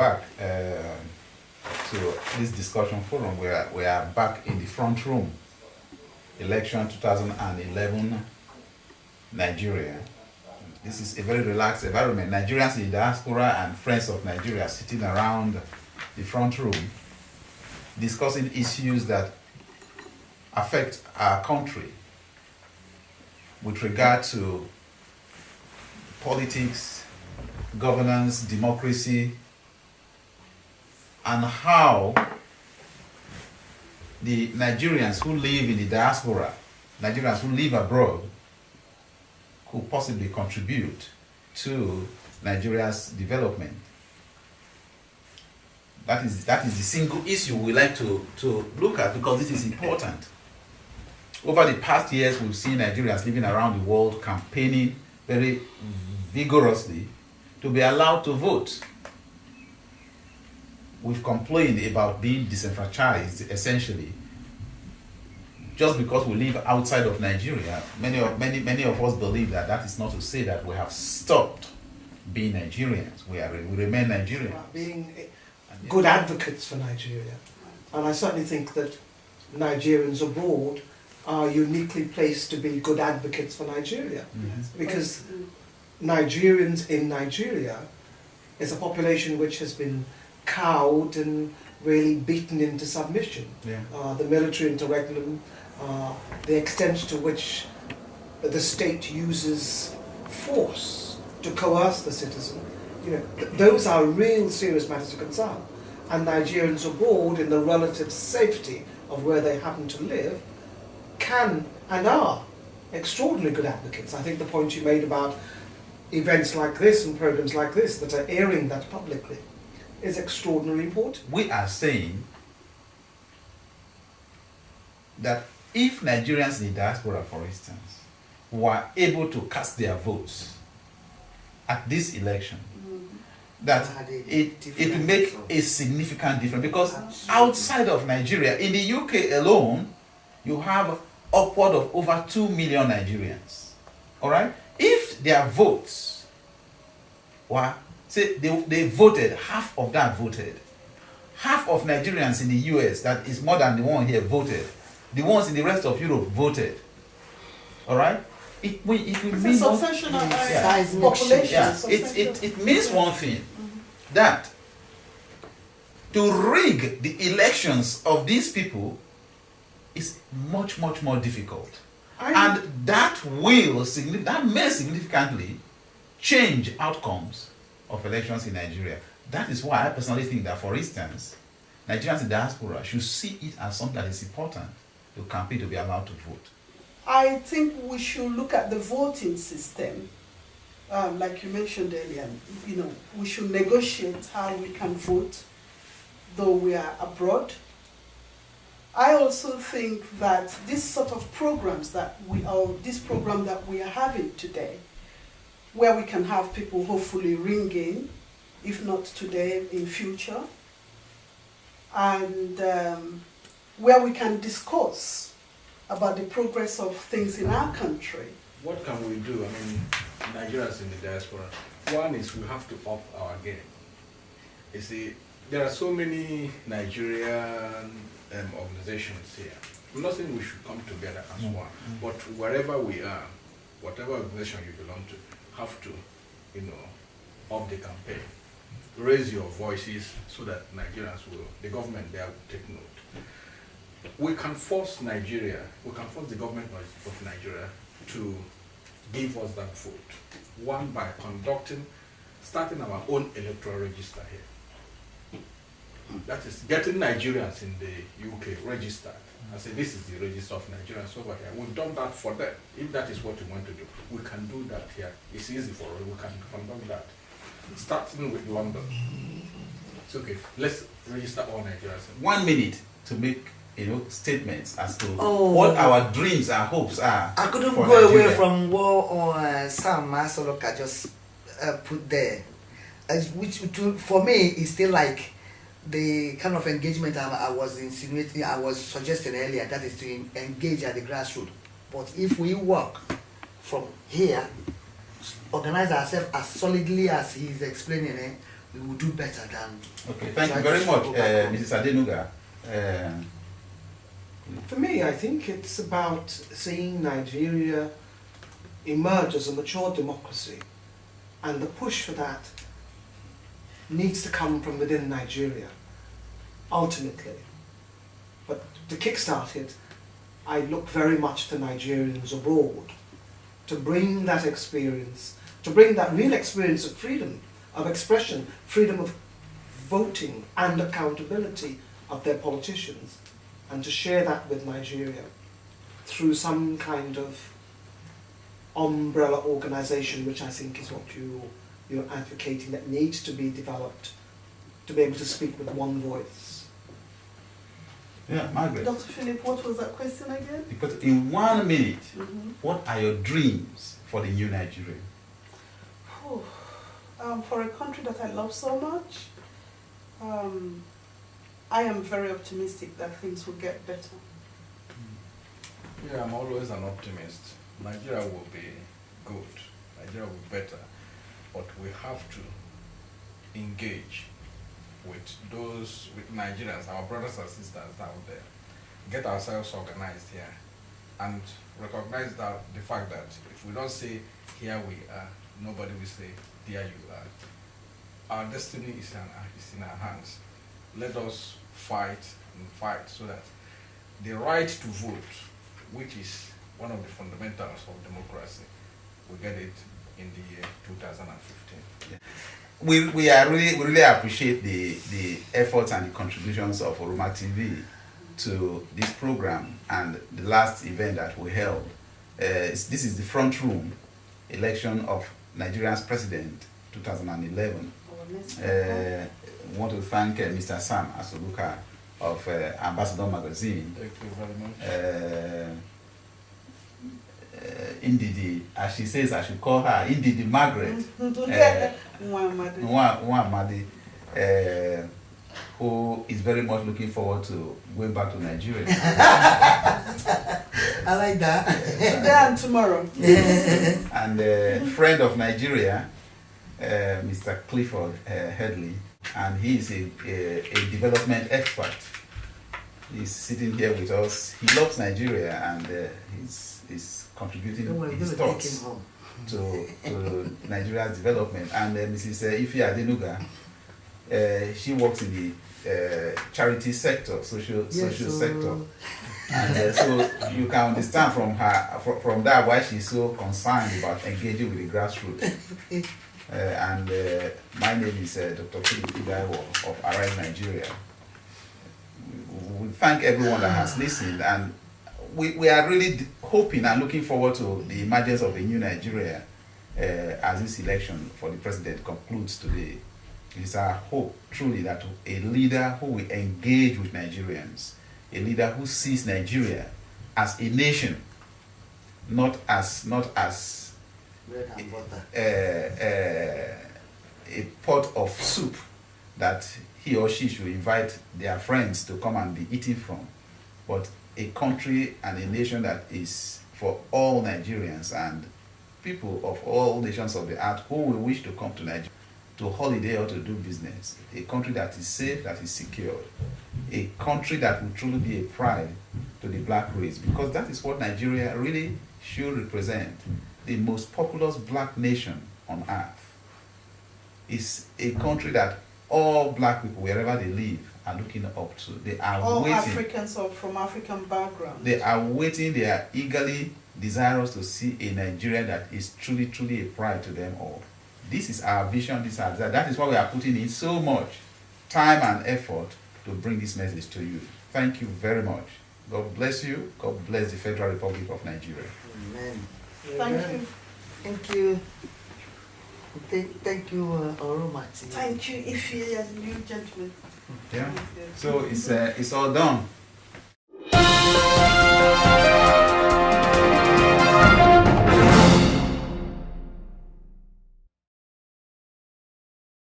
back to this discussion forum. We are back in the front room. Election 2011, Nigeria. This is a very relaxed environment. Nigerians in the diaspora and friends of Nigeria sitting around the front room discussing issues that affect our country with regard to politics, governance, democracy, and how the Nigerians who live in the diaspora, Nigerians who live abroad, could possibly contribute to Nigeria's development. That is the single issue we like to look at, because it is important. Over the past years, we've seen Nigerians living around the world campaigning very vigorously to be allowed to vote. We've complained about being disenfranchised, essentially, just because we live outside of Nigeria. Many of us believe that that is not to say that we have stopped being Nigerians. We remain Nigerians. Being good advocates for Nigeria, and I certainly think that Nigerians abroad are uniquely placed to be good advocates for Nigeria, because Nigerians in Nigeria is a population which has been cowed and really beaten into submission. The military interregnum, the extent to which the state uses force to coerce the citizen, those are real serious matters of concern. And Nigerians abroad, in the relative safety of where they happen to live, can and are extraordinarily good advocates. I think the point you made about events like this and programs like this that are airing that publicly is extraordinarily important. We are saying that if Nigerians in the diaspora, for instance, were able to cast their votes at this election, that it will make a significant difference, because outside of Nigeria, in the UK alone, you have upward of over 2 million Nigerians. All right? If their votes were, say, they voted, half of that voted. Half of Nigerians in the US, that is more than the one here, voted. The ones in the rest of Europe voted. All right? It will mean population. Yeah. It means one thing, that to rig the elections of these people is much, much more difficult. And that may significantly change outcomes of elections in Nigeria. That is why I personally think that, for instance, Nigerians in diaspora should see it as something that is important to campaign to be allowed to vote. I think we should look at the voting system. Like you mentioned earlier, we should negotiate how we can vote, though we are abroad. I also think that this sort of programs this program that we are having today, where we can have people hopefully ring in, if not today, in future, and where we can discuss about the progress of things in our country. What can we do? I mean, Nigerians in the diaspora. One is we have to up our game. You see, there are so many Nigerian organizations here. I'm not saying we should come together as one, but wherever we are, whatever organization you belong to, have to, up the campaign. Raise your voices so that Nigerians will, the government there will take note. We can force the government of Nigeria to give us that vote. One, by starting our own electoral register here. That is getting Nigerians in the UK registered. I say this is the register of Nigerians over here. We've done that for them. If that is what we want to do, we can do that here. It's easy for us. We can conduct that. Starting with London. It's okay. Let's register all Nigerians. 1 minute to make statements as to what our dreams, our hopes are. I couldn't go away from what Sam Masoloka just put there, which for me is still like the kind of engagement I was insinuating, I was suggesting earlier, that is to engage at the grassroots. But if we work from here, organize ourselves as solidly as he's explaining, we will do better than. Okay, thank you very much, Mrs. Adenuga. For me, I think it's about seeing Nigeria emerge as a mature democracy, and the push for that needs to come from within Nigeria, ultimately. But to kickstart it, I look very much to Nigerians abroad to bring that experience, to bring that real experience of freedom of expression, freedom of voting and accountability of their politicians, and to share that with Nigeria through some kind of umbrella organization, which I think is what you're advocating, that needs to be developed to be able to speak with one voice. Yeah, Margaret. Dr. Philip, what was that question again? Because in 1 minute, what are your dreams for the new Nigeria? For a country that I love so much, I am very optimistic that things will get better. Yeah, I'm always an optimist. Nigeria will be good. Nigeria will be better. But we have to engage with Nigerians, our brothers and sisters out there, get ourselves organized here, and recognize that the fact that if we don't say here we are, nobody will say there you are. Our destiny is in our hands. Let us fight and fight so that the right to vote, which is one of the fundamentals of democracy, we get it in the year 2015. Yeah. We really appreciate the efforts and the contributions of Oroma TV to this program and the last event that we held. This is the front room election of Nigeria's president 2011. We want to thank Mr. Sam Asoluka of Ambassador Magazine. Thank you very much. Indidi, as she says, I should call her Indidi Margaret Nwamadi, who is very much looking forward to going back to Nigeria. I like that. Today and tomorrow. And a friend of Nigeria, Mr. Clifford Headley, and he is a development expert. He's sitting here with us. He loves Nigeria, and he's contributing his thoughts to Nigeria's development. And Mrs. Ife Adenuga, she works in the charity sector, social sector. And so you can understand from that why she's so concerned about engaging with the grassroots. And my name is Dr. Philip Igaiwo of Arise Nigeria. We thank everyone that has listened, and we are really hoping and looking forward to the emergence of a new Nigeria as this election for the president concludes today. It is our hope truly that a leader who will engage with Nigerians, a leader who sees Nigeria as a nation, not as Bread and butter. A pot of soup that he or she should invite their friends to come and be eating from, but a country and a nation that is for all Nigerians and people of all nations of the earth who will wish to come to Nigeria to holiday or to do business. A country that is safe, that is secured. A country that will truly be a pride to the black race, because that is what Nigeria really should represent. The most populous black nation on earth is a country that all black people, wherever they live, are looking up to. They are all waiting. Africans or from African background. They are waiting, they are eagerly desirous to see a Nigeria that is truly, truly a pride to them all. This is our vision, this is our desire. That is why we are putting in so much time and effort to bring this message to you. Thank you very much. God bless you. God bless the Federal Republic of Nigeria. Amen. Thank you. Thank you. Thank you, Oroma. Thank you, Ife and you gentlemen. Yeah. So it's all done.